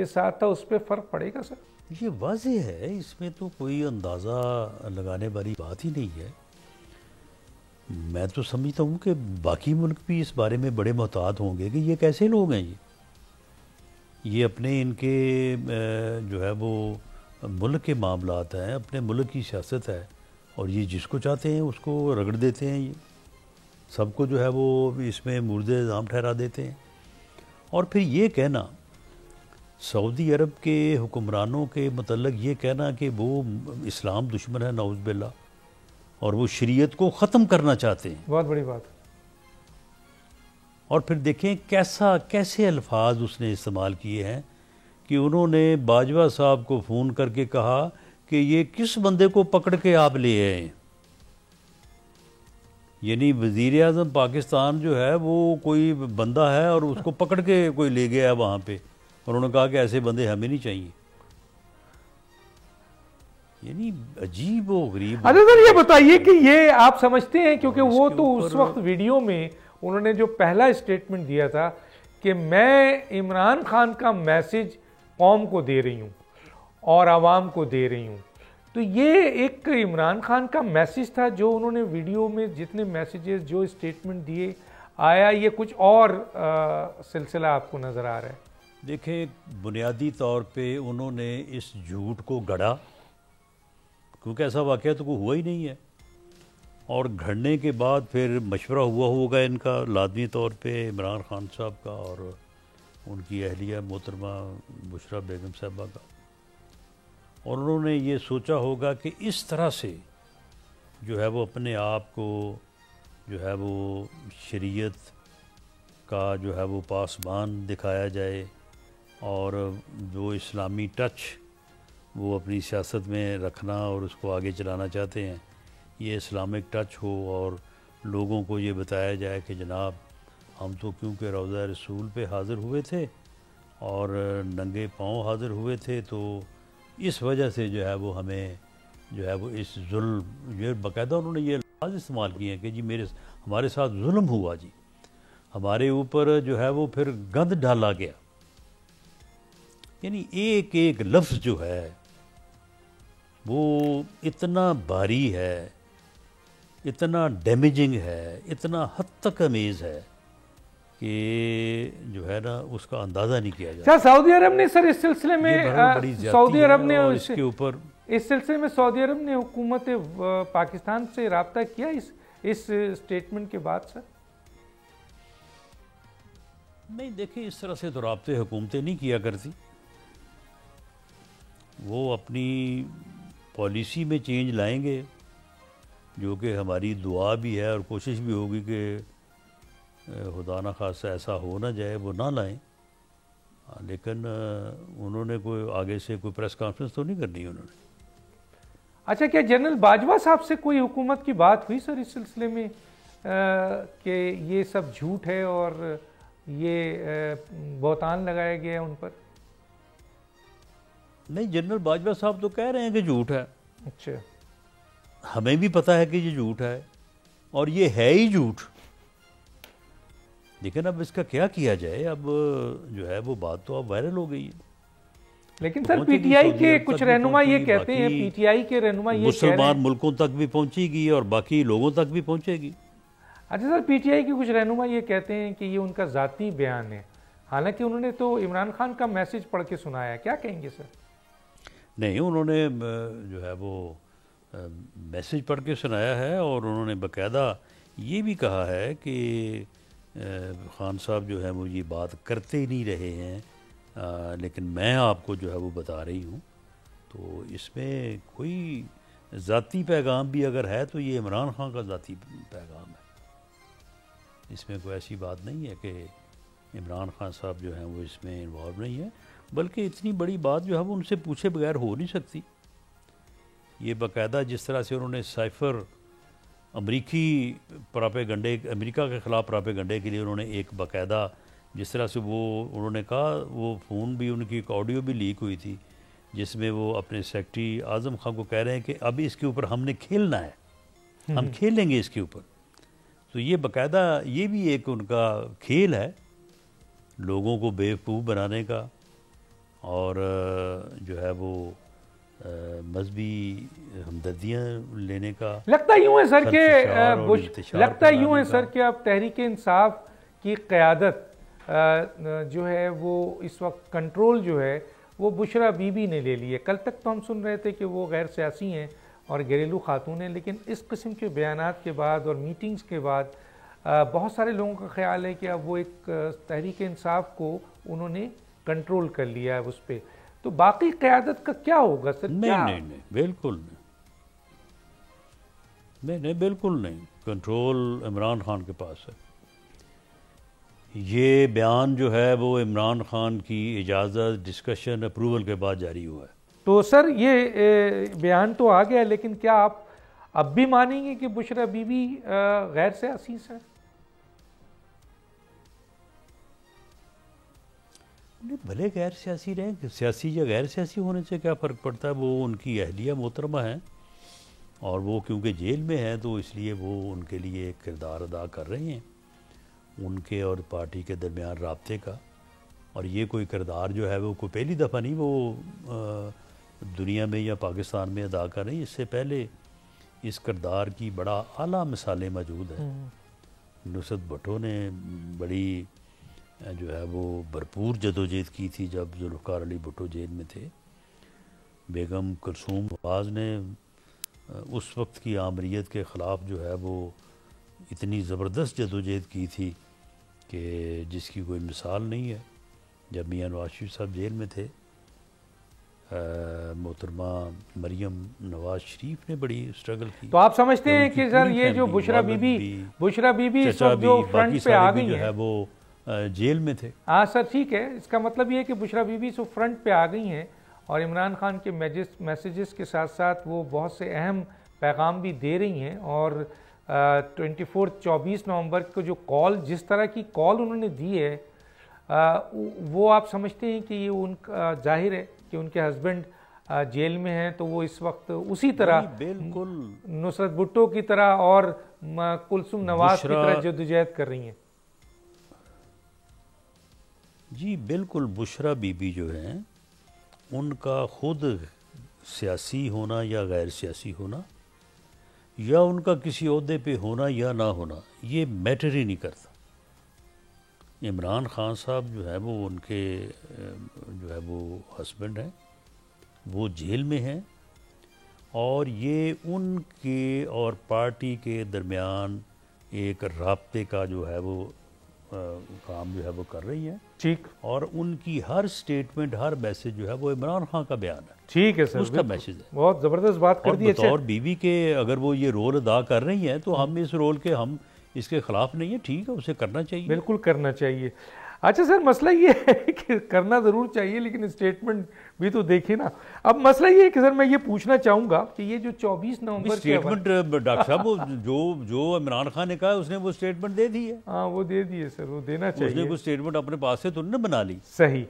کے ساتھ تھا اس پہ فرق پڑے گا سر؟ یہ واضح ہے، اس میں تو کوئی اندازہ لگانے والی بات ہی نہیں ہے۔ میں تو سمجھتا ہوں کہ باقی ملک بھی اس بارے میں بڑے محتاط ہوں گے کہ یہ کیسے لوگ ہیں، یہ اپنے ان کے جو ہے وہ ملک کے معاملات ہیں، اپنے ملک کی سیاست ہے، اور یہ جس کو چاہتے ہیں اس کو رگڑ دیتے ہیں، یہ سب کو جو ہے وہ اس میں مورد الزام ٹھہرا دیتے ہیں۔ اور پھر یہ کہنا سعودی عرب کے حکمرانوں کے متعلق، یہ کہنا کہ وہ اسلام دشمن ہے نعوذ باللہ، اور وہ شریعت کو ختم کرنا چاہتے ہیں، بہت بڑی بات۔ اور پھر دیکھیں کیسے الفاظ اس نے استعمال کیے ہیں کہ انہوں نے باجوہ صاحب کو فون کر کے کہا کہ یہ کس بندے کو پکڑ کے آپ لے آئے ہیں، یعنی وزیر اعظم پاکستان جو ہے وہ کوئی بندہ ہے اور اس کو پکڑ کے کوئی لے گیا ہے وہاں پہ، اور انہوں نے کہا کہ ایسے بندے ہمیں نہیں چاہیے۔ یعنی عجیب و غریب۔ اچھا سر یہ بتائیے کہ یہ آپ سمجھتے ہیں، کیونکہ وہ تو اس وقت ویڈیو میں انہوں نے جو پہلا اسٹیٹمنٹ دیا تھا کہ میں عمران خان کا میسج قوم کو دے رہی ہوں اور عوام کو دے رہی ہوں، تو یہ ایک عمران خان کا میسج تھا جو انہوں نے ویڈیو میں جتنے میسیجز جو اسٹیٹمنٹ دیے، آیا یہ کچھ اور سلسلہ آپ کو نظر آ رہا ہے؟ دیکھیں بنیادی طور پہ انہوں نے اس جھوٹ کو گڑا، کیونکہ ایسا واقعہ تو کوئی ہوا ہی نہیں ہے، اور گھڑنے کے بعد پھر مشورہ ہوا ہوگا ان کا لازمی طور پہ عمران خان صاحب کا اور ان کی اہلیہ محترمہ بشریٰ بیگم صاحبہ کا، اور انہوں نے یہ سوچا ہوگا کہ اس طرح سے جو ہے وہ اپنے آپ کو جو ہے وہ شریعت کا جو ہے وہ پاسبان دکھایا جائے، اور جو اسلامی ٹچ وہ اپنی سیاست میں رکھنا اور اس کو آگے چلانا چاہتے ہیں، یہ اسلامک ٹچ ہو، اور لوگوں کو یہ بتایا جائے کہ جناب ہم تو کیونکہ روضہ رسول پہ حاضر ہوئے تھے اور ننگے پاؤں حاضر ہوئے تھے، تو اس وجہ سے جو ہے وہ ہمیں جو ہے وہ اس ظلم، یہ باقاعدہ انہوں نے یہ الفاظ استعمال کیے ہیں کہ جی ہمارے ساتھ ظلم ہوا، جی ہمارے اوپر جو ہے وہ پھر گند ڈالا گیا۔ یعنی ایک ایک لفظ جو ہے وہ اتنا بھاری ہے، اتنا ڈیمیجنگ ہے، اتنا حد تک امیز ہے کہ جو ہے نا اس کا اندازہ نہیں کیا جاتا۔ سعودی عرب نے سر اس سلسلے میں سعودی عرب نے اور اس کے اوپر اس سلسلے میں سعودی عرب نے حکومت پاکستان سے رابطہ کیا اس اسٹیٹمنٹ کے بعد سر؟ نہیں دیکھیں اس طرح سے تو رابطے حکومتیں نہیں کیا کرتی، وہ اپنی پالیسی میں چینج لائیں گے، جو کہ ہماری دعا بھی ہے اور کوشش بھی ہوگی کہ خدا نخواستہ ایسا ہو نہ جائے، وہ نہ لائیں، لیکن انہوں نے کوئی آگے سے کوئی پریس کانفرنس تو نہیں کرنی انہوں نے۔ اچھا کیا جنرل باجوہ صاحب سے کوئی حکومت کی بات ہوئی سر اس سلسلے میں کہ یہ سب جھوٹ ہے اور یہ بہتان لگایا گیا ہے ان پر؟ نہیں، جنرل باجوہ صاحب تو کہہ رہے ہیں کہ جھوٹ ہے، اچھا ہمیں بھی پتہ ہے کہ یہ جھوٹ ہے اور یہ ہے ہی جھوٹ، لیکن اب اس کا کیا جائے؟ اب جو ہے وہ بات تو اب وائرل ہو گئی ہے۔ لیکن سر پی ٹی آئی کے کچھ رہنما یہ کہتے ہیں، پی ٹی آئی کے رہنما یہ کہہ رہے ہیں مسلمان ملکوں تک بھی پہنچے گی اور باقی لوگوں تک بھی پہنچے گی۔ اچھا سر پی ٹی آئی کے کچھ رہنما یہ کہتے ہیں کہ یہ ان کا ذاتی بیان ہے، حالانکہ انہوں نے تو عمران خان کا میسج پڑھ کے سنایا، کیا کہیں گے سر؟ نہیں، انہوں نے جو ہے وہ میسج پڑھ کے سنایا ہے، اور انہوں نے باقاعدہ یہ بھی کہا ہے کہ خان صاحب جو ہے وہ یہ بات کرتے ہی نہیں رہے ہیں، لیکن میں آپ کو جو ہے وہ بتا رہی ہوں، تو اس میں کوئی ذاتی پیغام بھی اگر ہے تو یہ عمران خان کا ذاتی پیغام ہے، اس میں کوئی ایسی بات نہیں ہے کہ عمران خان صاحب جو ہیں وہ اس میں انوالو نہیں ہے، بلکہ اتنی بڑی بات جو ہے وہ ان سے پوچھے بغیر ہو نہیں سکتی۔ یہ باقاعدہ جس طرح سے انہوں نے سائفر امریکہ کے خلاف پراپیگنڈے کے لیے انہوں نے ایک باقاعدہ جس طرح سے وہ انہوں نے کہا، وہ فون بھی ان کی ایک آڈیو بھی لیک ہوئی تھی جس میں وہ اپنے سیکرٹری اعظم خان کو کہہ رہے ہیں کہ اب اس کے اوپر ہم نے کھیلنا ہے، ہم کھیلیں گے اس کے اوپر، تو یہ باقاعدہ یہ بھی ایک ان کا کھیل ہے لوگوں کو بیوقوف بنانے کا، اور جو ہے وہ مذہبی ہمدردیاں لینے کا لگتا یوں ہے سر کہ لگتا یوں ہے سر کہ اب تحریک انصاف کی قیادت جو ہے وہ اس وقت کنٹرول جو ہے وہ بشرا بی بی نے لے لی ہے. کل تک تو ہم سن رہے تھے کہ وہ غیر سیاسی ہیں اور گھریلو خاتون ہیں، لیکن اس قسم کے بیانات کے بعد اور میٹنگز کے بعد بہت سارے لوگوں کا خیال ہے کہ اب وہ ایک تحریک انصاف کو انہوں نے کنٹرول کر لیا ہے اس پہ. تو باقی قیادت کا کیا ہوگا سر؟ نہیں بالکل نہیں بالکل نہیں. کنٹرول عمران خان کے پاس ہے. یہ بیان جو ہے وہ عمران خان کی اجازت، ڈسکشن، اپروول کے بعد جاری ہوا ہے. تو سر یہ بیان تو آ گیا، لیکن کیا آپ اب بھی مانیں گے کہ بشرا بی بی غیر سیاسی سر؟ بھلے غیر سیاسی رہیں، سیاسی یا غیر سیاسی ہونے سے کیا فرق پڑتا ہے. وہ ان کی اہلیہ محترمہ ہیں اور وہ کیونکہ جیل میں ہیں تو اس لیے وہ ان کے لیے ایک کردار ادا کر رہے ہیں ان کے اور پارٹی کے درمیان رابطے کا. اور یہ کوئی کردار جو ہے وہ کوئی پہلی دفعہ نہیں وہ دنیا میں یا پاکستان میں ادا کر رہے ہیں. اس سے پہلے اس کردار کی بڑا اعلیٰ مثالیں موجود ہیں. نصرت بھٹو نے بڑی جو ہے وہ بھرپور جدوجہد کی تھی جب ذوالفقار علی بھٹو جیل میں تھے. بیگم کلثوم نواز نے اس وقت کی آمریت کے خلاف جو ہے وہ اتنی زبردست جدوجہد کی تھی کہ جس کی کوئی مثال نہیں ہے. جب میاں نواز شریف صاحب جیل میں تھے، محترمہ مریم نواز شریف نے بڑی اسٹرگل کی. تو آپ سمجھتے ہیں کہ سر یہ جو بشرا بی بی اس وقت جو فرنٹ پہ آ گئی جو ہے وہ جیل میں تھے؟ ہاں سر ٹھیک ہے. اس کا مطلب یہ ہے کہ بشرا بی بی فرنٹ پہ آ گئی ہیں اور عمران خان کے میسیجز کے ساتھ ساتھ وہ بہت سے اہم پیغام بھی دے رہی ہیں. اور 24 نومبر کو جو کال، جس طرح کی کال انہوں نے دی ہے، وہ آپ سمجھتے ہیں کہ یہ ان کا ظاہر ہے کہ ان کے ہسبینڈ جیل میں ہیں تو وہ اس وقت اسی طرح بالکل نصرت بھٹو کی طرح اور کلثوم نواز کی طرح جدوجہد کر رہی ہیں؟ جی بالکل. بشرا بی بی جو ہیں ان کا خود سیاسی ہونا یا غیر سیاسی ہونا یا ان کا کسی عہدے پہ ہونا یا نہ ہونا یہ میٹر ہی نہیں کرتا. عمران خان صاحب جو ہے وہ ان کے جو ہے وہ ہسبینڈ ہیں، وہ جیل میں ہیں اور یہ ان کے اور پارٹی کے درمیان ایک رابطے کا جو ہے وہ کام جو ہے وہ کر رہی ہیں. ٹھیک. اور ان کی ہر سٹیٹمنٹ، ہر میسج جو ہے وہ عمران خان کا بیان ہے. ٹھیک ہے سر، اس کا میسج ہے. بہت زبردست بات کر دی. بطور بیوی کے اگر وہ یہ رول ادا کر رہی ہیں تو ہم اس رول کے ہم اس کے خلاف نہیں ہیں. ٹھیک ہے، اسے کرنا چاہیے. بالکل کرنا چاہیے. اچھا سر، مسئلہ یہ ہے کہ کرنا ضرور چاہیے لیکن اسٹیٹمنٹ بھی تو دیکھیں نا. اب مسئلہ یہ ہے کہ سر میں یہ پوچھنا چاہوں گا کہ یہ جو 24 نومبر اسٹیٹمنٹ ڈاکٹر صاحب جو عمران خان نے کہا اس نے وہ اسٹیٹمنٹ دے دی ہے. ہاں وہ دے دی ہے سر، وہ دینا چاہیے. اس نے کوئی اسٹیٹمنٹ اپنے پاس سے تو نہیں بنا لی. صحیح.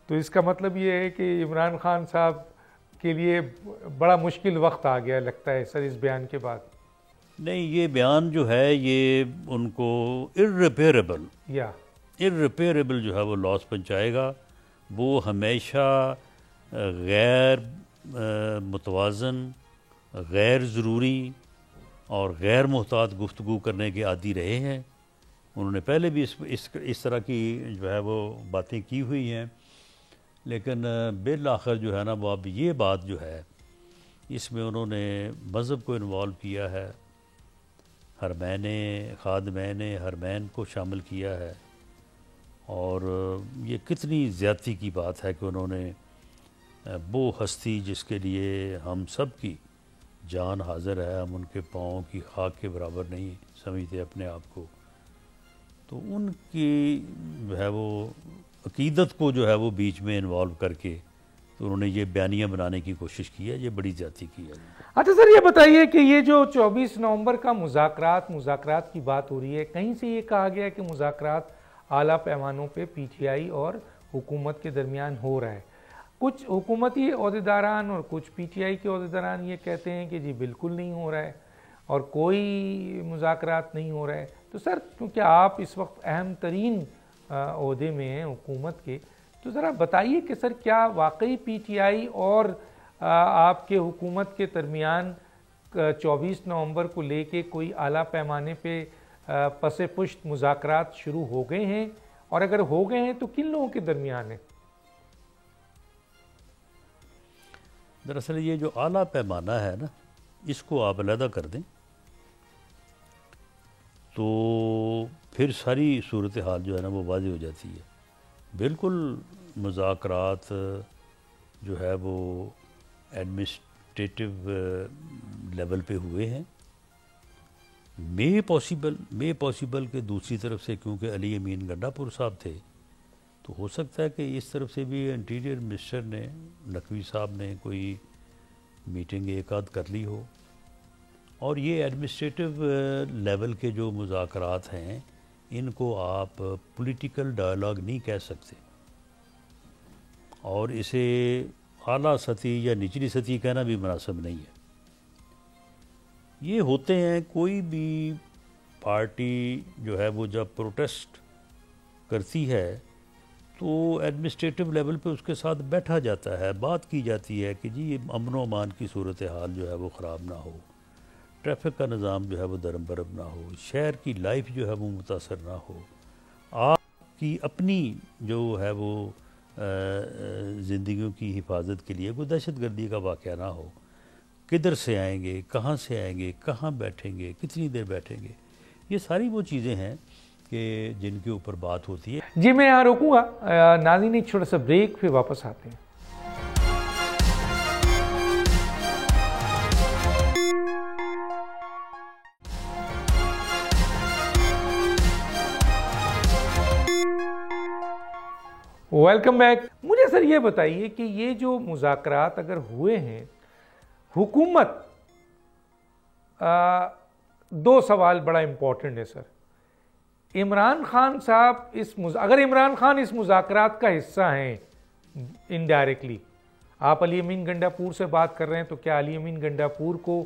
تو اس کا مطلب یہ ہے کہ عمران خان صاحب کے لیے بڑا مشکل وقت آ گیا لگتا ہے سر اس بیان کے بعد. نہیں، یہ بیان جو ہے یہ ان کو irreparable جو ہے وہ لاس پہنچائے گا. وہ ہمیشہ غیر متوازن، غیر ضروری اور غیر محتاط گفتگو کرنے کے عادی رہے ہیں. انہوں نے پہلے بھی اس طرح کی جو ہے وہ باتیں کی ہوئی ہیں، لیکن بالآخر جو ہے نا وہ اب یہ بات جو ہے اس میں انہوں نے مذہب کو انوالو کیا ہے، حرمین خادمین حرمین کو شامل کیا ہے. اور یہ کتنی زیادتی کی بات ہے کہ انہوں نے وہ ہستی جس کے لیے ہم سب کی جان حاضر ہے، ہم ان کے پاؤں کی خاک کے برابر نہیں سمجھتے اپنے آپ کو، تو ان کی جو ہے وہ عقیدت کو جو ہے وہ بیچ میں انوالو کر کے تو انہوں نے یہ بیانیہ بنانے کی کوشش کی ہے. یہ بڑی زیادتی کی ہے. اچھا سر، یہ بتائیے کہ یہ جو 24 نومبر کا مذاکرات کی بات ہو رہی ہے، کہیں سے یہ کہا گیا کہ مذاکرات اعلیٰ پیمانوں پہ پی ٹی آئی اور حکومت کے درمیان ہو رہا ہے. کچھ حکومتی عہدیداران اور کچھ پی ٹی آئی کے عہدیداران یہ کہتے ہیں کہ جی بالکل نہیں ہو رہا ہے اور کوئی مذاکرات نہیں ہو رہا ہے. تو سر کیونکہ آپ اس وقت اہم ترین عہدے میں ہیں حکومت کے، تو ذرا بتائیے کہ سر کیا واقعی پی ٹی آئی اور آپ کے حکومت کے درمیان 24 نومبر کو لے کے کوئی اعلیٰ پیمانے پہ پس پشت مذاکرات شروع ہو گئے ہیں، اور اگر ہو گئے ہیں تو کن لوگوں کے درمیان ہیں؟ دراصل یہ جو اعلیٰ پیمانہ ہے نا، اس کو آپ علیحدہ کر دیں تو پھر ساری صورتحال جو ہے نا وہ واضح ہو جاتی ہے۔ بالکل مذاکرات جو ہے وہ ایڈمنسٹریٹو لیول پہ ہوئے ہیں، مے پاسبل کہ دوسری طرف سے کیونکہ علی امین گنڈا پور صاحب تھے تو ہو سکتا ہے کہ اس طرف سے بھی انٹیریئر منسٹر نے، نقوی صاحب نے کوئی میٹنگ ایک آدھ کر لی ہو، اور یہ ایڈمنسٹریٹو لیول کے جو مذاکرات ہیں ان کو آپ پولیٹیکل ڈائلاگ نہیں کہہ سکتے، اور اسے اعلیٰ سطحی یا نچلی سطحی کہنا بھی مناسب نہیں ہے۔ یہ ہوتے ہیں، کوئی بھی پارٹی جو ہے وہ جب پروٹیسٹ کرتی ہے تو ایڈمنسٹریٹو لیول پہ اس کے ساتھ بیٹھا جاتا ہے، بات کی جاتی ہے کہ جی یہ امن و امان کی صورتحال جو ہے وہ خراب نہ ہو، ٹریفک کا نظام جو ہے وہ درم برم نہ ہو، شہر کی لائف جو ہے وہ متاثر نہ ہو، آپ کی اپنی جو ہے وہ زندگیوں کی حفاظت کے لیے کوئی دہشت گردی کا واقعہ نہ ہو، کدھر سے آئیں گے، کہاں بیٹھیں گے، کتنی دیر بیٹھیں گے، یہ ساری وہ چیزیں ہیں کہ جن کے اوپر بات ہوتی ہے۔ جی میں یہاں روکوں گا، ناظرین ایک چھوٹا سا بریک، پھر واپس آتے ہیں۔ Welcome back. مجھے سر یہ بتائیے کہ یہ جو مذاکرات اگر ہوئے ہیں، حکومت دو سوال بڑا امپورٹنٹ ہے سر۔ عمران خان صاحب اگر عمران خان اس مذاکرات کا حصہ ہیں انڈائریکٹلی، آپ علی امین گنڈا پور سے بات کر رہے ہیں، تو کیا علی امین گنڈا پور کو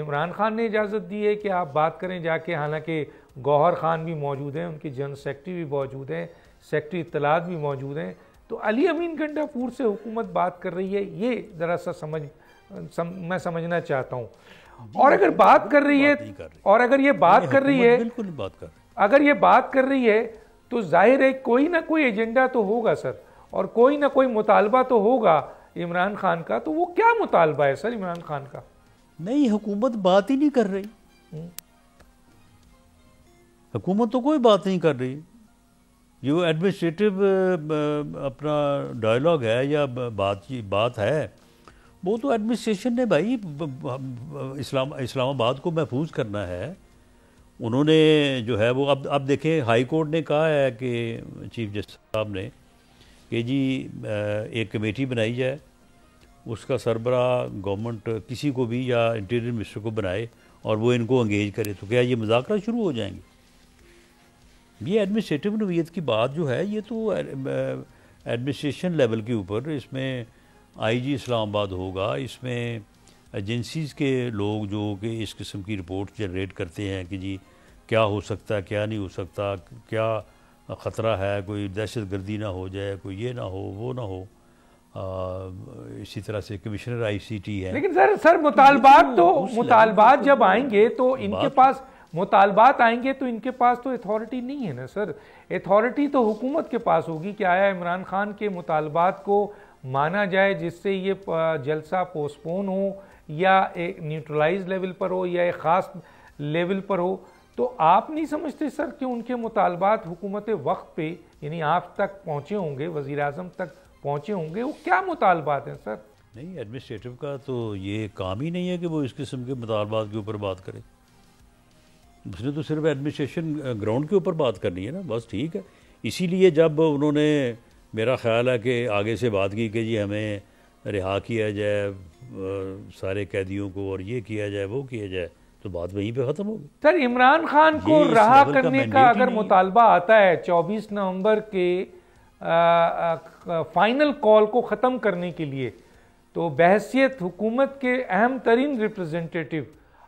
عمران خان نے اجازت دی ہے کہ آپ بات کریں جا کے؟ حالانکہ گوہر خان بھی موجود ہیں، ان کی جنرل سیکرٹری بھی موجود ہیں، سیکرٹری اطلاعات بھی موجود ہیں، تو علی امین گنڈا پور سے حکومت بات کر رہی ہے، یہ ذرا سا میں سمجھنا چاہتا ہوں۔ اور اگر بات کر رہی ہے، اور اگر یہ بات کر رہی ہے، بالکل بات کر رہی ہے، اگر یہ بات کر رہی ہے تو ظاہر ہے کوئی نہ کوئی ایجنڈا تو ہوگا سر، اور کوئی نہ کوئی مطالبہ تو ہوگا عمران خان کا۔ تو وہ کیا مطالبہ ہے سر عمران خان کا؟ نہیں، حکومت بات ہی نہیں کر رہی، حکومت تو کوئی بات نہیں کر رہی۔ جو ایڈمنسٹریٹو اپنا ڈائلاگ ہے یا بات ہے، وہ تو ایڈمنسٹریشن نے بھائی اسلام آباد کو محفوظ کرنا ہے۔ انہوں نے جو ہے وہ اب دیکھیں، ہائی کورٹ نے کہا ہے کہ چیف جسٹس صاحب نے کہ جی ایک کمیٹی بنائی جائے، اس کا سربراہ گورنمنٹ کسی کو بھی یا انٹیریئر منسٹر کو بنائے اور وہ ان کو انگیج کرے، تو کیا یہ مذاکرات شروع ہو جائیں گے؟ یہ ایڈمنسٹریٹو نوعیت کی بات جو ہے، یہ تو ایڈمنسٹریشن لیول کے اوپر، اس میں آئی جی اسلام آباد ہوگا، اس میں ایجنسیز کے لوگ جو کہ اس قسم کی رپورٹ جنریٹ کرتے ہیں کہ جی کیا ہو سکتا ہے، کیا نہیں ہو سکتا، کیا خطرہ ہے، کوئی دہشت گردی نہ ہو جائے، کوئی یہ نہ ہو، وہ نہ ہو۔ اسی طرح سے کمشنر آئی سی ٹی ہے۔ لیکن سر مطالبات جب آئیں گے تو ان کے پاس ان کے پاس تو اتھارٹی نہیں ہے نا سر۔ اتھارٹی تو حکومت کے پاس ہوگی کہ آیا عمران خان کے مطالبات کو مانا جائے، جس سے یہ جلسہ پوسٹ پون ہو، یا ایک نیوٹرلائز لیول پر ہو، یا ایک خاص لیول پر ہو۔ تو آپ نہیں سمجھتے سر کہ ان کے مطالبات حکومت وقت پہ، یعنی آپ تک پہنچے ہوں گے، وزیر اعظم تک پہنچے ہوں گے؟ وہ کیا مطالبات ہیں سر؟ نہیں، ایڈمنسٹریٹو کا تو یہ کام ہی نہیں ہے کہ وہ اس قسم کے مطالبات کے اوپر بات کرے۔ اس نے تو صرف ایڈمنسٹریشن گراؤنڈ کے اوپر بات کرنی ہے نا، بس ٹھیک ہے۔ اسی لیے جب انہوں نے، میرا خیال ہے کہ آگے سے بات کی کہ جی ہمیں رہا کیا جائے سارے قیدیوں کو، اور یہ کیا جائے، وہ کیا جائے، تو بات وہیں پہ ختم ہوگی۔ سر عمران خان کو رہا کرنے کا اگر مطالبہ آتا ہے 24 نومبر کے فائنل کال کو ختم کرنے کے لیے، تو بحیثیت حکومت کے اہم ترین ریپرزنٹیٹیو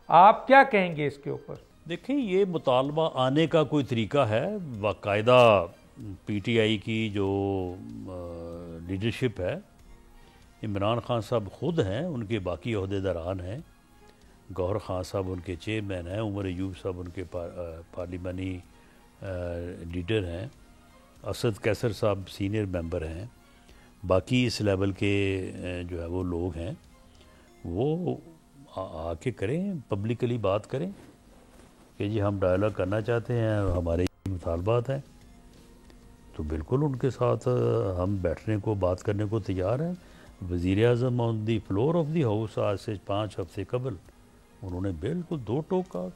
آپ کیا کہیں گے اس کے اوپر؟ دیکھیں، یہ مطالبہ آنے کا کوئی طریقہ ہے؟ باقاعدہ پی ٹی آئی کی جو لیڈرشپ ہے، عمران خان صاحب خود ہیں، ان کے باقی عہدیداران ہیں، گوہر خان صاحب ان کے چیئرمین ہیں، عمر ایوب صاحب ان کے پارلیمانی لیڈر ہیں، اسد کیسر صاحب سینئر ممبر ہیں، باقی اس لیول کے جو ہے وہ لوگ ہیں، وہ آ کے کریں، پبلکلی بات کریں کہ جی ہم ڈائلاگ کرنا چاہتے ہیں، ہمارے مطالبات ہیں، تو بالکل ان کے ساتھ ہم بیٹھنے کو، بات کرنے کو تیار ہیں۔ وزیر اعظم آن دی فلور آف دی ہاؤس آج سے 5 ہفتے قبل انہوں نے بالکل دو ٹوک کہا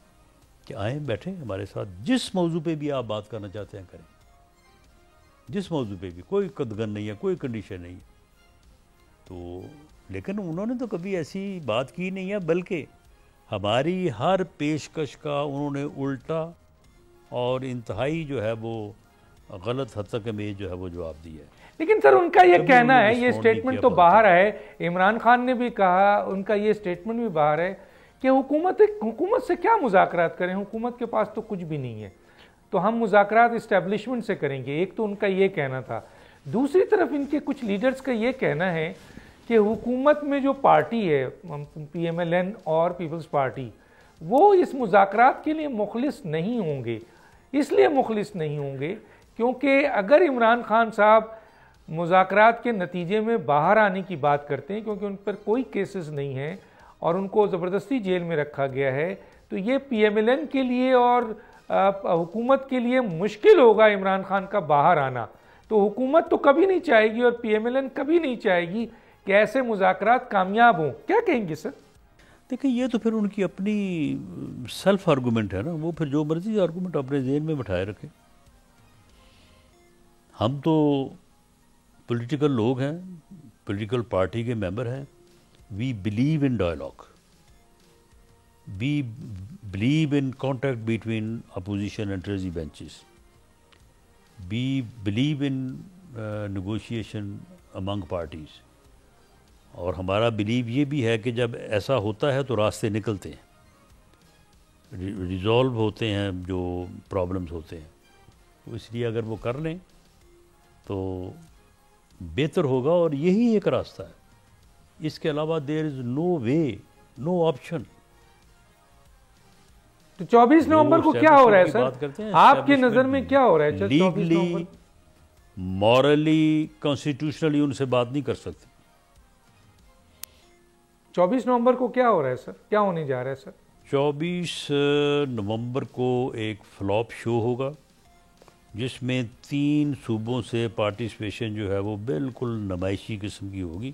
کہ آئیں بیٹھیں ہمارے ساتھ، جس موضوع پہ بھی آپ بات کرنا چاہتے ہیں کریں، جس موضوع پہ بھی، کوئی قدغن نہیں ہے، کوئی کنڈیشن نہیں ہے۔ تو لیکن انہوں نے تو کبھی ایسی بات کی نہیں ہے، بلکہ ہماری ہر پیشکش کا انہوں نے الٹا اور انتہائی جو ہے وہ غلط حد تک میں جو ہے وہ جواب دیا ہے۔ لیکن سر ان کا یہ کبھی کہنا انہوں نے ہے، یہ رسپونڈ نہیں سٹیٹمنٹ کیا تو بات باہر ہے، عمران خان نے بھی کہا، ان کا یہ سٹیٹمنٹ بھی باہر ہے کہ حکومت سے کیا مذاکرات کریں، حکومت کے پاس تو کچھ بھی نہیں ہے، تو ہم مذاکرات اسٹیبلشمنٹ سے کریں گے۔ ایک تو ان کا یہ کہنا تھا، دوسری طرف ان کے کچھ لیڈرز کا یہ کہنا ہے کہ حکومت میں جو پارٹی ہے پی ایم ایل این اور پیپلز پارٹی، وہ اس مذاکرات کے لیے مخلص نہیں ہوں گے۔ اس لیے مخلص نہیں ہوں گے کیونکہ اگر عمران خان صاحب مذاکرات کے نتیجے میں باہر آنے کی بات کرتے ہیں، کیونکہ ان پر کوئی کیسز نہیں ہیں اور ان کو زبردستی جیل میں رکھا گیا ہے، تو یہ پی ایم ایل این کے لیے اور حکومت کے لیے مشکل ہوگا عمران خان کا باہر آنا۔ تو حکومت تو کبھی نہیں چاہے گی اور پی ایم ایل این کبھی نہیں چاہے گی کہ ایسے مذاکرات کامیاب ہوں۔ کیا کہیں گے سر؟ دیکھیں یہ تو پھر ان کی اپنی سیلف آرگومنٹ ہے نا، وہ پھر جو مرضی آرگومنٹ اپنے ذہن میں بٹھائے رکھے۔ ہم تو پولیٹیکل لوگ ہیں، پولیٹیکل پارٹی کے ممبر ہیں، we believe in dialogue, we believe in contact between opposition and treasury benches, we believe in negotiation among parties, اور ہمارا بلیو یہ بھی ہے کہ جب ایسا ہوتا ہے تو راستے نکلتے ہیں، ریزالو ہوتے ہیں جو پرابلمز ہوتے ہیں، تو اس لیے اگر وہ کر لیں تو بہتر ہوگا، اور یہی ایک راستہ ہے، اس کے علاوہ دیر از نو وے، نو آپشن۔ تو 24 نومبر کو کیا ہو رہا ہے سر؟ آپ کی نظر میں کیا ہو رہا ہے؟ لیگلی، مورلی، کانسٹیٹیوشنلی ان سے بات نہیں کر سکتے۔ 24 نومبر کو کیا ہو رہا ہے سر؟ کیا ہونے جا رہا ہے سر؟ 24 نومبر کو ایک فلاپ شو ہوگا جس میں 3 صوبوں سے پارٹیسپیشن جو ہے وہ بالکل نمائشی قسم کی ہوگی،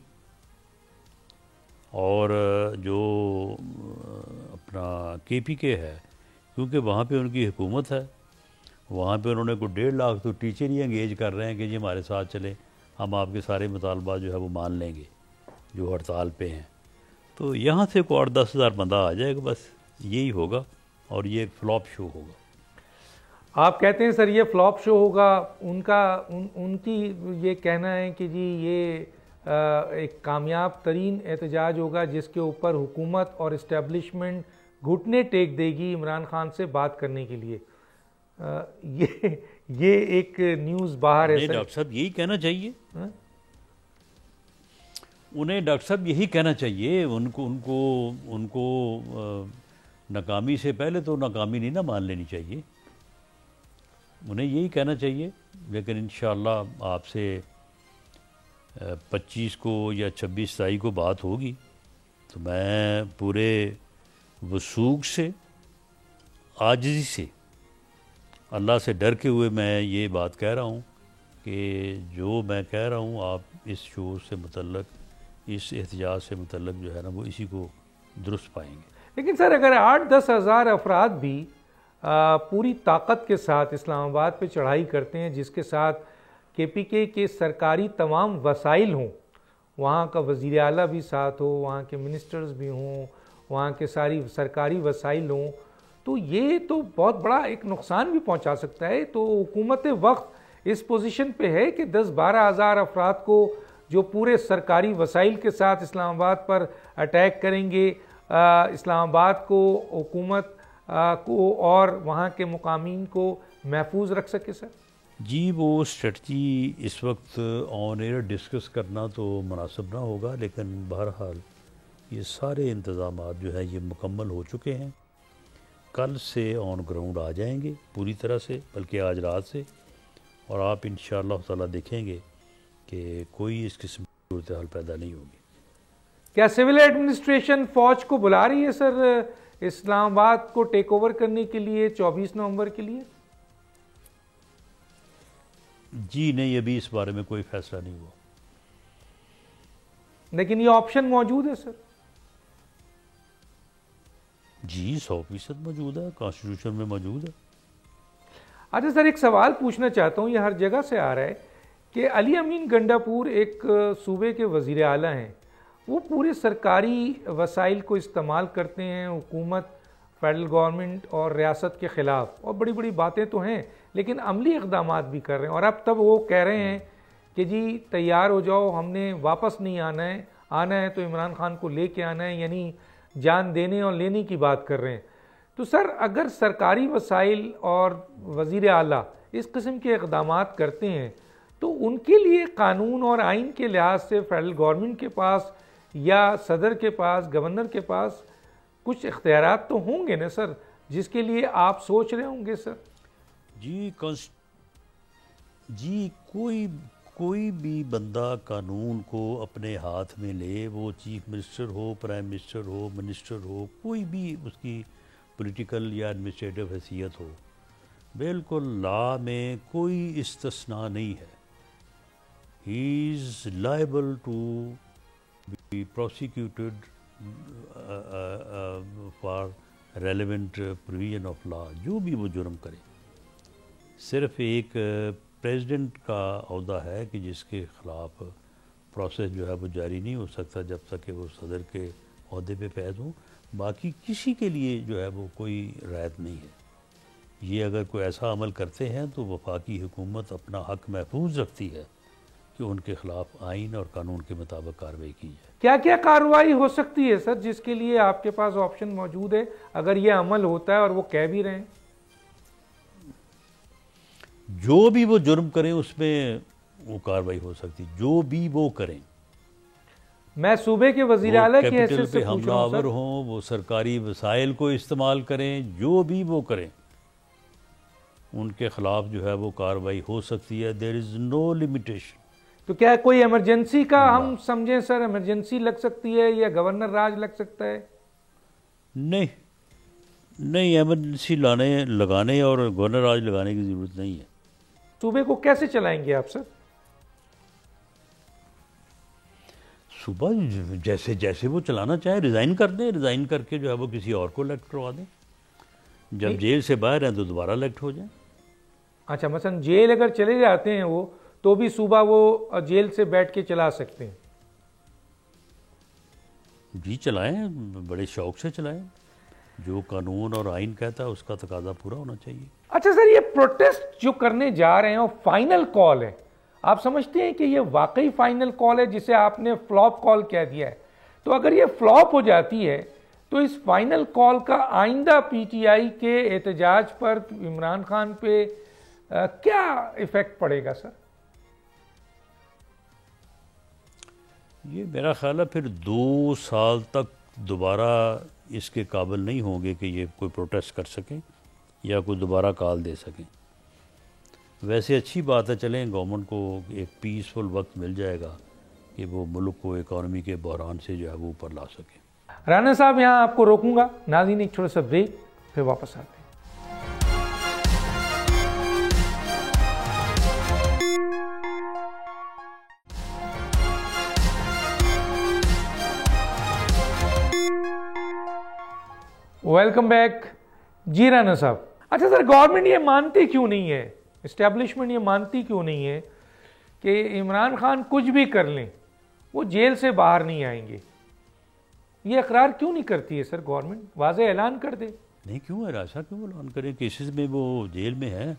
اور جو اپنا کے پی کے ہے، کیونکہ وہاں پہ ان کی حکومت ہے، وہاں پہ انہوں نے کوئی 1.5 لاکھ تو ٹیچر ہی انگیج کر رہے ہیں کہ جی ہمارے ساتھ چلیں، ہم آپ کے سارے مطالبات جو ہے وہ مان لیں گے جو ہڑتال پہ ہیں۔ تو یہاں سے کوئی 8-10 ہزار بندہ آ جائے گا، بس یہی ہوگا، اور یہ ایک فلاپ شو ہوگا۔ آپ کہتے ہیں سر یہ فلاپ شو ہوگا، ان کی یہ کہنا ہے کہ جی یہ ایک کامیاب ترین احتجاج ہوگا جس کے اوپر حکومت اور اسٹیبلشمنٹ گھٹنے ٹیک دے گی عمران خان سے بات کرنے کے لیے۔ یہ ایک نیوز باہر ہے سر۔ ڈاکٹر صاحب یہی کہنا چاہیے، انہیں ڈاکٹر صاحب یہی کہنا چاہیے، ان کو ناکامی سے پہلے تو ناکامی نہیں نہ مان لینی چاہیے، انہیں یہی کہنا چاہیے۔ لیکن انشاءاللہ آپ سے 25 کو یا 26 تاریخ کو بات ہوگی تو میں پورے وثوق سے، عاجزی سے، اللہ سے ڈر کے ہوئے میں یہ بات کہہ رہا ہوں کہ جو میں کہہ رہا ہوں آپ اس شعور سے متعلق، اس احتجاج سے متعلق جو ہے نا وہ اسی کو درست پائیں گے۔ لیکن سر اگر 8-10 ہزار افراد بھی پوری طاقت کے ساتھ اسلام آباد پہ چڑھائی کرتے ہیں، جس کے ساتھ کے پی کے سرکاری تمام وسائل ہوں، وہاں کا وزیر اعلیٰ بھی ساتھ ہو، وہاں کے منسٹرز بھی ہوں، وہاں کے ساری سرکاری وسائل ہوں، تو یہ تو بہت بڑا ایک نقصان بھی پہنچا سکتا ہے۔ تو حکومت وقت اس پوزیشن پہ ہے کہ 10-12 ہزار افراد کو جو پورے سرکاری وسائل کے ساتھ اسلام آباد پر اٹیک کریں گے، اسلام آباد کو، حکومت کو اور وہاں کے مقامین کو محفوظ رکھ سکے سر؟ جی وہ اسٹریٹجی اس وقت آن ایئر ڈسکس کرنا تو مناسب نہ ہوگا، لیکن بہرحال یہ سارے انتظامات جو ہیں یہ مکمل ہو چکے ہیں، کل سے آن گراؤنڈ آ جائیں گے پوری طرح سے، بلکہ آج رات سے، اور آپ انشاءاللہ تعالیٰ دیکھیں گے کہ کوئی اس قسم کی صورتحال پیدا نہیں ہوگی۔ کیا سول ایڈمنسٹریشن فوج کو بلا رہی ہے سر اسلام آباد کو ٹیک اوور کرنے کے لیے 24 نومبر کے لیے؟ جی نہیں، ابھی اس بارے میں کوئی فیصلہ نہیں ہوا، لیکن یہ آپشن موجود ہے سر؟ جی 100% موجود ہے، کانسٹیٹیوشن میں موجود ہے۔ اچھا سر، ایک سوال پوچھنا چاہتا ہوں، یہ ہر جگہ سے آ رہا ہے کہ علی امین گنڈاپور ایک صوبے کے وزیر اعلیٰ ہیں، وہ پورے سرکاری وسائل کو استعمال کرتے ہیں حکومت، فیڈرل گورنمنٹ اور ریاست کے خلاف، اور بڑی بڑی باتیں تو ہیں لیکن عملی اقدامات بھی کر رہے ہیں، اور اب تب وہ کہہ رہے ہیں کہ جی تیار ہو جاؤ، ہم نے واپس نہیں آنا ہے تو عمران خان کو لے کے آنا ہے، یعنی جان دینے اور لینے کی بات کر رہے ہیں۔ تو سر اگر سرکاری وسائل اور وزیر اعلیٰ اس قسم کے اقدامات کرتے ہیں تو ان کے لیے قانون اور آئین کے لحاظ سے فیڈرل گورنمنٹ کے پاس یا صدر کے پاس، گورنر کے پاس کچھ اختیارات تو ہوں گے نا سر، جس کے لیے آپ سوچ رہے ہوں گے سر؟ جی کوئی بھی بندہ قانون کو اپنے ہاتھ میں لے، وہ چیف منسٹر ہو، پرائم منسٹر ہو، منسٹر ہو، کوئی بھی اس کی پولیٹیکل یا ایڈمنسٹریٹو حیثیت ہو، بالکل لا میں کوئی استثناء نہیں ہے۔ He is liable to be prosecuted for relevant provision of law, جو بھی وہ جرم کرے۔ صرف ایک پریزیڈنٹ کا عہدہ ہے کہ جس کے خلاف پروسیس جو ہے وہ جاری نہیں ہو سکتا جب تک کہ وہ صدر کے عہدے پہ فائز ہوں، باقی کسی کے لیے جو ہے وہ کوئی رعایت نہیں ہے۔ یہ اگر کوئی ایسا عمل کرتے ہیں تو وفاقی حکومت اپنا حق محفوظ رکھتی ہے کہ ان کے خلاف آئین اور قانون کے مطابق کارروائی کی جائے۔ کیا کیا کارروائی ہو سکتی ہے سر جس کے لیے آپ کے پاس آپشن موجود ہے اگر یہ عمل ہوتا ہے اور وہ کہہ بھی رہے ہیں؟ جو بھی وہ جرم کریں اس میں وہ کارروائی ہو سکتی، جو بھی وہ کریں، میں صوبے کے وزیر اعلیٰ کی حیثیت سے کیپٹل پہ پوچھ حملہ رہا ہوں آور سر، ہوں، وہ سرکاری وسائل کو استعمال کریں، جو بھی وہ کریں ان کے خلاف جو ہے وہ کارروائی ہو سکتی ہے۔ دیر از نو لمیٹیشن۔ تو کیا کوئی ایمرجنسی کا ہم سمجھیں سر، ایمرجنسی لگ سکتی ہے یا گورنر راج لگ سکتا ہے؟ نہیں، ایمرجنسی لگانے اور گورنر راج لگانے کی ضرورت نہیں ہے۔ صوبے کو کیسے چلائیں گے آپ سر؟ صوبہ جیسے وہ چلانا چاہے، ریزائن کر دیں، ریزائن کر کے جو ہے وہ کسی اور کو الیکٹ کروا دیں، جب جیل سے باہر ہیں تو دوبارہ الیکٹ ہو جائیں۔ اچھا، مثلا جیل اگر چلے جاتے ہیں وہ تو بھی صوبہ وہ جیل سے بیٹھ کے چلا سکتے ہیں؟ جی چلائیں، بڑے شوق سے چلائیں، جو قانون اور آئین کہتا ہے اس کا تقاضا پورا ہونا چاہیے۔ اچھا سر، یہ پروٹیسٹ جو کرنے جا رہے ہیں وہ فائنل کال ہے، آپ سمجھتے ہیں کہ یہ واقعی فائنل کال ہے جسے آپ نے فلاپ کال کہہ دیا ہے؟ تو اگر یہ فلاپ ہو جاتی ہے تو اس فائنل کال کا آئندہ پی ٹی آئی کے احتجاج پر، عمران خان پہ کیا ایفیکٹ پڑے گا سر؟ یہ میرا خیال ہے پھر 2 سال تک دوبارہ اس کے قابل نہیں ہوں گے کہ یہ کوئی پروٹیسٹ کر سکیں یا کوئی دوبارہ کال دے سکیں۔ ویسے اچھی بات ہے، چلیں گورنمنٹ کو ایک پیسفل وقت مل جائے گا کہ وہ ملک کو اکانومی کے بحران سے جو ہے وہ اوپر لا سکیں۔ رانا صاحب یہاں آپ کو روکوں گا، ناظرین ایک چھوٹا سا بریک، پھر واپس آتے ہیں۔ Welcome back. جی رانا صاحب، اچھا سر، گورنمنٹ یہ مانتی کیوں نہیں ہے، اسٹیبلشمنٹ یہ مانتی کیوں نہیں ہے کہ عمران خان کچھ بھی کر لیں وہ جیل سے باہر نہیں آئیں گے؟ یہ اقرار کیوں نہیں کرتی ہے سر گورنمنٹ؟ واضح اعلان کر دے۔ نہیں، کیوں ہے ایسا کیوں اعلان کریں؟ کیسز میں وہ جیل میں ہیں،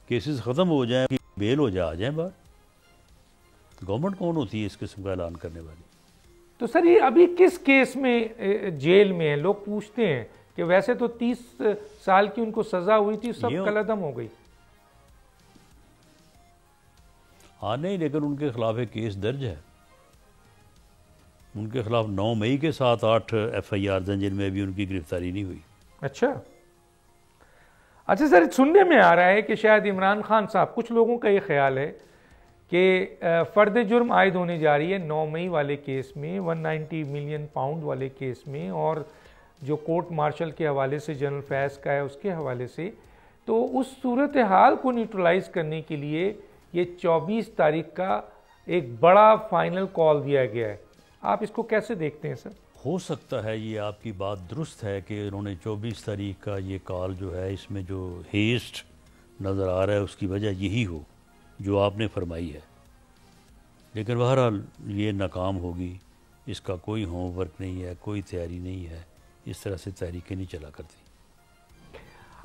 کیسز ختم ہو جائیں، بیل ہو جائے، آ جائیں باہر۔ گورنمنٹ کون ہوتی ہے اس قسم کا اعلان کرنے والی؟ تو سر یہ ابھی کس کیس میں جیل میں ہیں؟ لوگ پوچھتے ہیں کہ ویسے تو 30 سال کی ان کو سزا ہوئی تھی، سب کل عدم ہو گئی۔ ہاں نہیں، لیکن ان کے خلاف ایک کیس درج ہے، ان کے خلاف 9 مئی کے ساتھ 8 FIRs ہیں جن میں ابھی ان کی گرفتاری نہیں ہوئی۔ اچھا سر، سننے میں آ رہا ہے کہ شاید عمران خان صاحب، کچھ لوگوں کا یہ خیال ہے کہ فرد جرم عائد ہونے جا رہی ہے 9 مئی والے کیس میں، 190 ملین پاؤنڈ والے کیس میں، اور جو کورٹ مارشل کے حوالے سے جنرل فیض کا ہے اس کے حوالے سے، تو اس صورتحال کو نیوٹرلائز کرنے کے لیے یہ 24 تاریخ کا ایک بڑا فائنل کال دیا گیا ہے۔ آپ اس کو کیسے دیکھتے ہیں سر؟ ہو سکتا ہے یہ آپ کی بات درست ہے کہ انہوں نے 24 تاریخ کا یہ کال جو ہے، اس میں جو ہیسٹ نظر آ رہا ہے اس کی وجہ یہی ہو جو آپ نے فرمائی ہے، لیکن بہرحال یہ ناکام ہوگی، اس کا کوئی ہوم ورک نہیں ہے، کوئی تیاری نہیں ہے، اس طرح سے تحریکیں نہیں چلا کرتی۔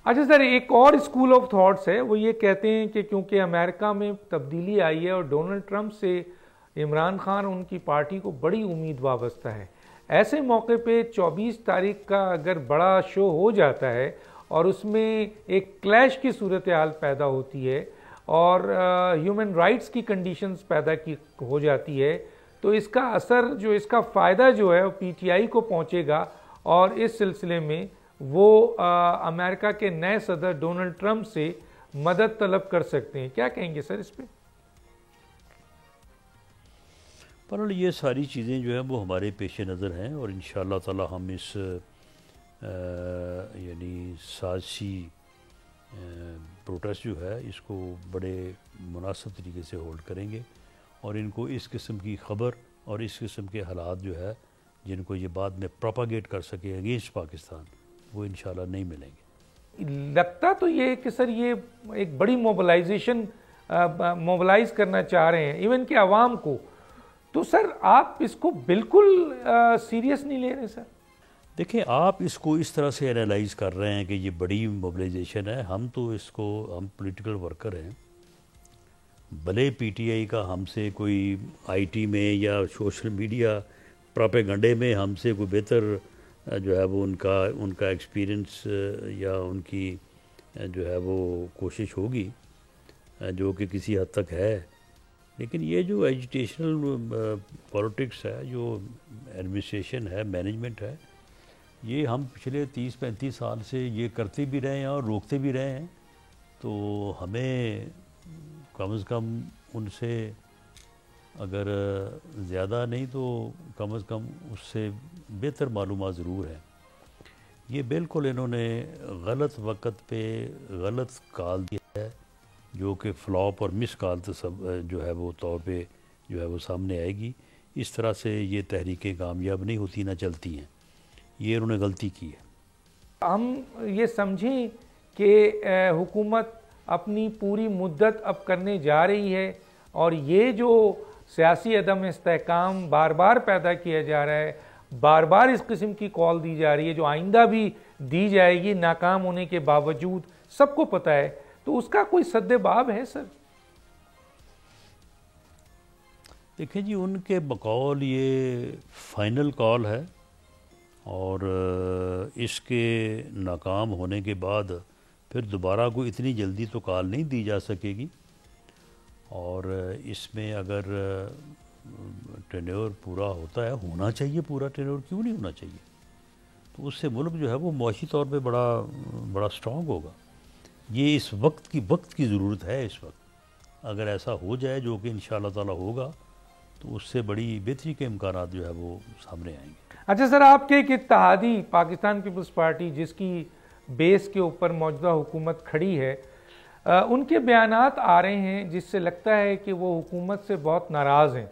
اچھا سر، ایک اور اسکول آف تھاٹس ہے، وہ یہ کہتے ہیں کہ کیونکہ امریکہ میں تبدیلی آئی ہے اور ڈونلڈ ٹرمپ سے عمران خان ان کی پارٹی کو بڑی امید وابستہ ہے، ایسے موقع پہ 24 تاریخ کا اگر بڑا شو ہو جاتا ہے اور اس میں ایک کلیش کی صورتحال پیدا ہوتی ہے اور ہیومن رائٹس کی کنڈیشنز پیدا ہو جاتی ہے، تو اس کا اثر جو، اس کا فائدہ جو ہے وہ PTI کو پہنچے گا، اور اس سلسلے میں وہ امریکہ کے نئے صدر ڈونلڈ ٹرمپ سے مدد طلب کر سکتے ہیں۔ کیا کہیں گے سر اس پہ؟ پر یہ ساری چیزیں جو ہیں وہ ہمارے پیش نظر ہیں، اور انشاءاللہ تعالی ہم اس یعنی سازشی پروٹیسٹ جو ہے اس کو بڑے مناسب طریقے سے ہولڈ کریں گے، اور ان کو اس قسم کی خبر اور اس قسم کے حالات جو ہے جن کو یہ بعد میں پروپاگیٹ کر سکے اگینسٹ پاکستان، وہ انشاءاللہ نہیں ملیں گے۔ لگتا تو یہ کہ سر یہ ایک بڑی موبلائز کرنا چاہ رہے ہیں ایون کہ عوام کو، تو سر آپ اس کو بالکل سیریس نہیں لے رہے سر؟ دیکھیں، آپ اس کو اس طرح سے انالائز کر رہے ہیں کہ یہ بڑی موبلائزیشن ہے، ہم تو اس کو، ہم پولیٹیکل ورکر ہیں، بھلے PTI کا ہم سے کوئی IT میں یا سوشل میڈیا پراپیگنڈے میں ہم سے کوئی بہتر جو ہے وہ ان کا ایکسپیرینس یا ان کی جو ہے وہ کوشش ہوگی جو کہ کسی حد تک ہے، لیکن یہ جو ایجوٹیشنل پولیٹکس ہے، جو ایڈمنسٹریشن ہے، مینجمنٹ ہے، یہ ہم پچھلے 30-35 سال سے یہ کرتے بھی رہے ہیں اور روکتے بھی رہے ہیں، تو ہمیں کم از کم ان سے اگر زیادہ نہیں تو کم از کم اس سے بہتر معلومات ضرور ہیں۔ یہ بالکل انہوں نے غلط وقت پہ غلط کال دیا ہے، جو کہ فلاپ اور مس کال جو ہے وہ طور پہ جو ہے وہ سامنے آئے گی۔ اس طرح سے یہ تحریکیں کامیاب نہیں ہوتی، نہ چلتی ہیں، یہ انہوں نے غلطی کی ہے۔ ہم یہ سمجھیں کہ حکومت اپنی پوری مدت اب کرنے جا رہی ہے، اور یہ جو سیاسی عدم استحکام بار بار پیدا کیا جا رہا ہے، بار بار اس قسم کی کال دی جا رہی ہے جو آئندہ بھی دی جائے گی ناکام ہونے کے باوجود، سب کو پتہ ہے، تو اس کا کوئی سد باب ہے سر؟ دیکھیں جی، ان کے بقول یہ فائنل کال ہے، اور اس کے ناکام ہونے کے بعد پھر دوبارہ کوئی اتنی جلدی تو کال نہیں دی جا سکے گی، اور اس میں اگر ٹینیور پورا ہوتا ہے، ہونا چاہیے پورا ٹینیور، کیوں نہیں ہونا چاہیے، تو اس سے ملک جو ہے وہ معاشی طور پہ بڑا سٹرونگ ہوگا۔ یہ اس وقت کی ضرورت ہے اس وقت، اگر ایسا ہو جائے جو کہ انشاءاللہ تعالی ہوگا، تو اس سے بڑی بہتری کے امکانات جو ہے وہ سامنے آئیں گے۔ اچھا سر، آپ کے ایک اتحادی پاکستان پیپلز پارٹی جس کی بیس کے اوپر موجودہ حکومت کھڑی ہے، ان کے بیانات آ رہے ہیں جس سے لگتا ہے کہ وہ حکومت سے بہت ناراض ہیں،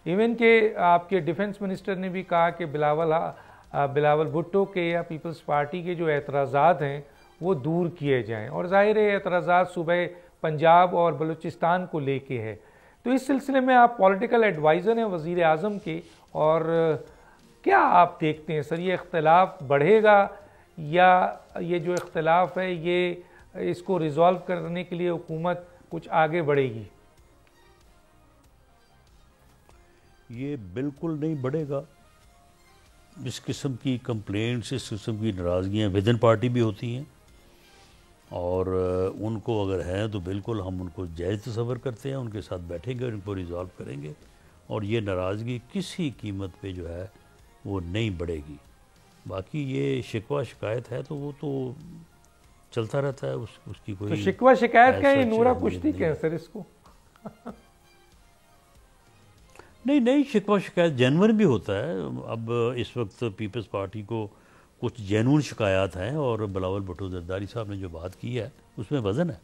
ایون کہ آپ کے ڈیفنس منسٹر نے بھی کہا کہ بلاول بھٹو کے یا پیپلز پارٹی کے جو اعتراضات ہیں وہ دور کیے جائیں، اور ظاہر ہے اعتراضات صوبہ پنجاب اور بلوچستان کو لے کے ہے، تو اس سلسلے میں آپ پولیٹیکل ایڈوائزر ہیں وزیر اعظم کے، اور کیا آپ دیکھتے ہیں سر، یہ اختلاف بڑھے گا یا یہ جو اختلاف ہے یہ اس کو ریزالو کرنے کے لیے حکومت کچھ آگے بڑھے گی؟ یہ بالکل نہیں بڑھے گا۔ اس قسم کی کمپلینٹس، اس قسم کی ناراضگیاں ودن پارٹی بھی ہوتی ہیں، اور ان کو اگر ہیں تو بالکل ہم ان کو جائز تصور کرتے ہیں، ان کے ساتھ بیٹھیں گے اور ان کو ریزالو کریں گے، اور یہ ناراضگی کسی قیمت پہ جو ہے وہ نہیں بڑھے گی۔ باقی یہ شکوہ شکایت ہے تو وہ تو چلتا رہتا ہے، اس کی کوئی تو شکوہ شکایت کا یہ ایسا نورا اہمیت کشتی نہیں کہیں ہے۔ سر اس کو؟ نہیں شکوہ شکایت جینون بھی ہوتا ہے۔ اب اس وقت پیپلز پارٹی کو کچھ جینون شکایات ہیں، اور بلاول بھٹو زرداری صاحب نے جو بات کی ہے اس میں وزن ہے۔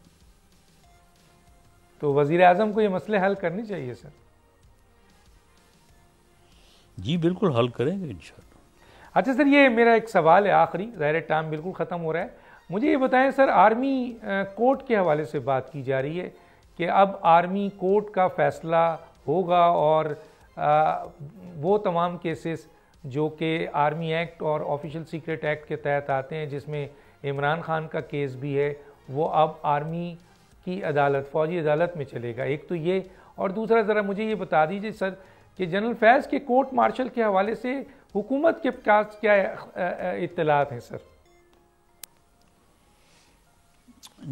تو وزیر اعظم کو یہ مسئلے حل کرنی چاہیے سر۔ جی بالکل حل کریں گے انشاءاللہ۔ اچھا سر، یہ میرا ایک سوال ہے آخری، ظاہر ٹائم بالکل ختم ہو رہا ہے، مجھے یہ بتائیں سر، آرمی کورٹ کے حوالے سے بات کی جا رہی ہے کہ اب آرمی کورٹ کا فیصلہ ہوگا، اور وہ تمام کیسز جو کہ آرمی ایکٹ اور آفیشل سیکرٹ ایکٹ کے تحت آتے ہیں، جس میں عمران خان کا کیس بھی ہے، وہ اب آرمی کی عدالت، فوجی عدالت میں چلے گا۔ ایک تو یہ، اور دوسرا ذرا مجھے یہ بتا دیجئے سر کہ جنرل فیض کے کورٹ مارشل کے حوالے سے حکومت کے پاس کیا اطلاعات ہیں سر؟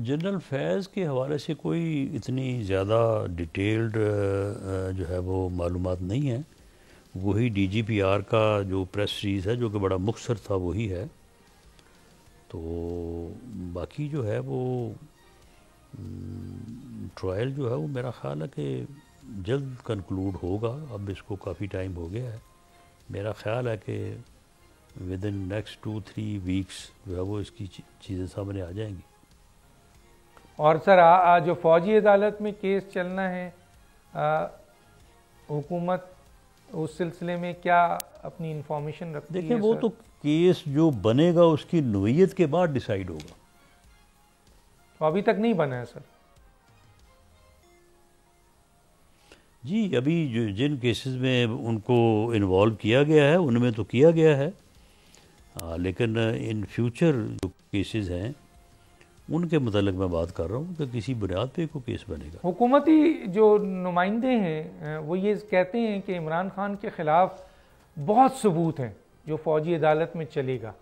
جنرل فیض کے حوالے سے کوئی اتنی زیادہ ڈیٹیلڈ جو ہے وہ معلومات نہیں ہیں۔ وہی ڈی جی پی آر کا جو پریس ریلیز ہے جو کہ بڑا مختصر تھا وہی ہے، تو باقی جو ہے وہ ٹرائل جو ہے وہ میرا خیال ہے کہ جلد کنکلوڈ ہوگا۔ اب اس کو کافی ٹائم ہو گیا ہے، میرا خیال ہے کہ ود ان نیکسٹ 2-3 ویکس جو ہے وہ اس کی چیزیں سامنے آ جائیں گی۔ اور سر جو فوجی عدالت میں کیس چلنا ہے، حکومت اس سلسلے میں کیا اپنی انفارمیشن رکھتی ہے؟ دیکھیں وہ تو کیس جو بنے گا اس کی نوعیت کے بعد ڈیسائیڈ ہوگا۔ تو ابھی تک نہیں بنا ہے سر؟ جی ابھی جن کیسز میں ان کو انوالو کیا گیا ہے ان میں تو کیا گیا ہے، لیکن ان فیوچر جو کیسز ہیں ان کے متعلق میں بات کر رہا ہوں کہ کسی بنیاد پہ کوئی کیس بنے گا۔ حکومتی جو نمائندے ہیں وہ یہ کہتے ہیں کہ عمران خان کے خلاف بہت ثبوت ہیں جو فوجی عدالت میں چلے گا،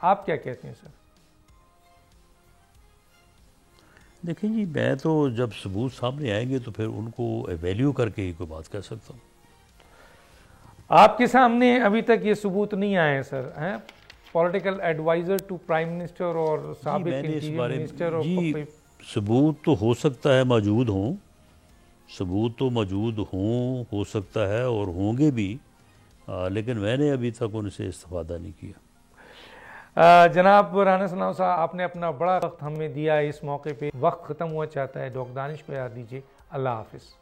آپ کیا کہتے ہیں سر؟ دیکھیں جی میں تو جب ثبوت سامنے آئیں گے تو پھر ان کو ایویلیو کر کے ہی کوئی بات کر سکتا ہوں۔ آپ کے سامنے ابھی تک یہ ثبوت نہیں آئے ہیں سر، ہیں political adviser to prime minister اور سابق انٹیریئر منسٹر؟ جی ثبوت تو ہو سکتا ہے موجود ہوں، ثبوت تو موجود ہو سکتا ہے اور ہوں گے بھی، لیکن میں نے ابھی تک ان سے استفادہ نہیں کیا۔ جناب رانا ثناء صاحب، آپ نے اپنا بڑا وقت ہمیں دیا، اس موقع پہ وقت ختم ہوا چاہتا ہے، ڈاکٹر دانش کو یاد دیجیے۔ اللہ حافظ۔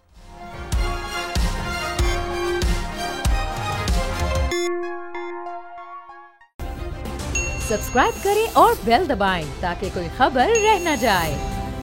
سبسکرائب کریں اور بیل دبائیں تاکہ کوئی خبر رہ نہ جائے۔